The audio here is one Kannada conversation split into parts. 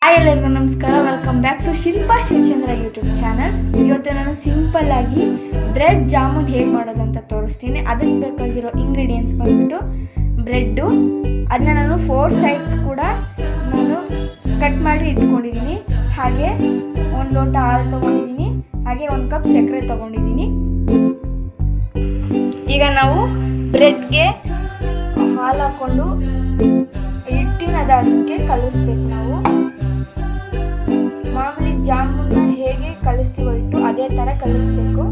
ಹಾಯ್ ಎಲ್ಲರಿಗೂ ನಮಸ್ಕಾರ. Welcome back to Shilpa Shivachandra YouTube channel. ಇವತ್ತು ನಾನು ಸಿಂಪಲ್ ಆಗಿ ಬ್ರೆಡ್ ಜಾಮೂನ್ ಹೇಗೆ ಮಾಡೋದು ಅಂತ ತೋರಿಸ್ತೀನಿ. ಅದಕ್ಕೆ ಬೇಕಾಗಿರೋ ಇಂಗ್ರೀಡಿಯೆಂಟ್ಸ್ ಬಂದ್ಬಿಟ್ಟು ಬ್ರೆಡ್ಡು, ಅದನ್ನ ನಾನು 4 ಸೈಡ್ಸ್ ಕೂಡ ನಾನು ಕಟ್ ಮಾಡಿ ಇಟ್ಕೊಂಡಿದ್ದೀನಿ. ಹಾಗೆ 1 ಲೋಟ ಹಾಲು ತೊಗೊಂಡಿದ್ದೀನಿ, ಹಾಗೆ 1 ಕಪ್ ಸಕ್ಕರೆ ತೊಗೊಂಡಿದ್ದೀನಿ. ಈಗ ನಾವು ಬ್ರೆಡ್ಗೆ ಹಾಲು ಹಾಕ್ಕೊಂಡು ಹಿಟ್ಟಿನ ಅದಕ್ಕೆ ಕಲಿಸ್ಬೇಕು. ನಾವು ಮಾಮೂಲಿ ಜಾಮೂನ್ನ ಹೇಗೆ ಕಲಿಸ್ತೀವೋ ಇಟ್ಟು ಅದೇ ಥರ ಕಲಿಸ್ಬೇಕು.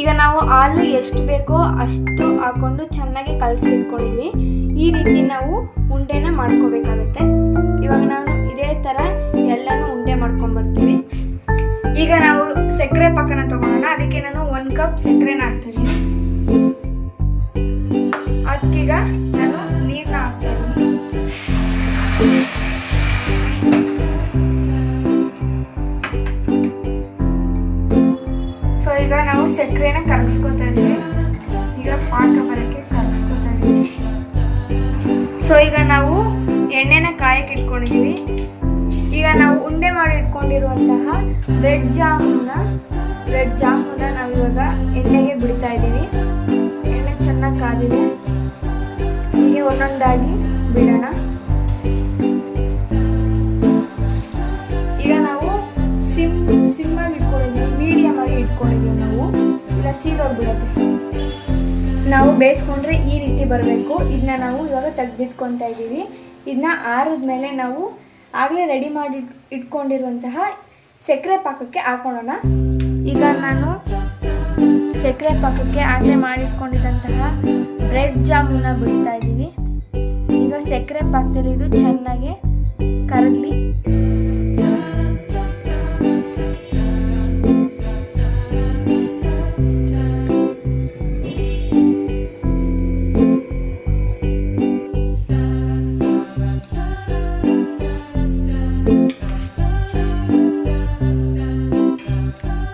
ಈಗ ನಾವು ಹಾಲು ಎಷ್ಟು ಬೇಕೋ ಅಷ್ಟು ಹಾಕೊಂಡು ಚೆನ್ನಾಗಿ ಕಲಸಿಟ್ಕೊಂಡಿದ್ವಿ. ಈ ರೀತಿ ನಾವು ಉಂಡೆನ ಮಾಡ್ಕೋಬೇಕಾಗುತ್ತೆ. ಇವಾಗ ನಾನು ಇದೇ ಥರ ಎಲ್ಲನೂ ಉಂಡೆ ಮಾಡ್ಕೊಂಡ್ಬರ್ತೀವಿ. ಈಗ ನಾವು ಸಕ್ಕರೆ ಪಾಕನ ತಗೊಳ್ಳೋಣ. ಅದಕ್ಕೆ ನಾನು 1 ಕಪ್ ಸಕ್ಕರೆನ ಹಾಕ್ತೀನಿ. ಅದಕ್ಕೀಗ ನಾನು ನೀರನ್ನ ಹಾಕ್ತೀನಿ. ಸೊ ಈಗ ನಾವು ಸಕ್ಕರೆನ ಕರಗಿಸ್ಕೊತಾ ಇದ್ದೀವಿ. ಈಗ ಪಾಕ ಬರೋಕ್ಕೆ ಕರಗಿಸ್ಕೊತಾ ಇದ್ದೀವಿ. ಸೊ ಈಗ ನಾವು ಎಣ್ಣೆನ ಕಾಯಕ್ಕೆ ಇಟ್ಕೊಂಡಿದ್ದೀವಿ. ಈಗ ನಾವು ಉಂಡೆ ಮಾಡಿ ಇಟ್ಕೊಂಡಿರುವಂತಹ ಬ್ರೆಡ್ ಜಾಮೂನ ನಾವು ಇವಾಗ ಎಣ್ಣೆಗೆ ಬಿಡ್ತಾ ಇದ್ದೀವಿ. ಎಣ್ಣೆ ಚೆನ್ನಾಗಿ ಕಾದಿದೆ. ಹೀಗೆ ಒಂದೊಂದಾಗಿ ಬಿಡೋಣ. ಈಗ ನಾವು ಸಿಮ್ಮಾಗಿ ಇಟ್ಕೊಂಡಿದ್ದೀವಿ, ಮೀಡಿಯಮ್ ಆಗಿ ಇಟ್ಕೊಂಡಿದ್ದೀವಿ. ನಾವು ಇಲ್ಲ ಸೀದೋಗ್ಬಿಡುತ್ತೆ. ನಾವು ಬೇಯಿಸ್ಕೊಂಡ್ರೆ ಈ ರೀತಿ ಬರಬೇಕು. ಇದನ್ನ ನಾವು ಇವಾಗ ತೆಗೆದಿಟ್ಕೊತಾ ಇದ್ದೀವಿ. ಇದನ್ನ ಆರಿದ ಮೇಲೆ ನಾವು ಆಗಲೇ ರೆಡಿ ಮಾಡಿ ಇಟ್ಕೊಂಡಿರುವಂತಹ ಸಕ್ಕರೆ ಪಾಕಕ್ಕೆ ಹಾಕೊಳ್ಳೋಣ. ಈಗ ನಾನು ಸಕ್ಕರೆ ಪಾಕಕ್ಕೆ ಆಗಲೇ ಮಾಡಿಟ್ಕೊಂಡಿದ್ದಂತಹ ಬ್ರೆಡ್ ಜಾಮೂನ ಬಿಡ್ತಾ ಇದ್ದೀವಿ. ಈಗ ಸಕ್ಕರೆ ಪಾಕದಲ್ಲಿ ಇದು ಚೆನ್ನಾಗಿ ಕರಗಲಿ.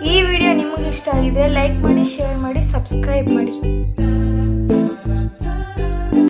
ಈ ವಿಡಿಯೋ ನಿಮಗೆ ಇಷ್ಟ ಆಗಿದ್ರೆ ಲೈಕ್ ಮಾಡಿ, ಶೇರ್ ಮಾಡಿ, ಸಬ್ಸ್ಕ್ರೈಬ್ ಮಾಡಿ.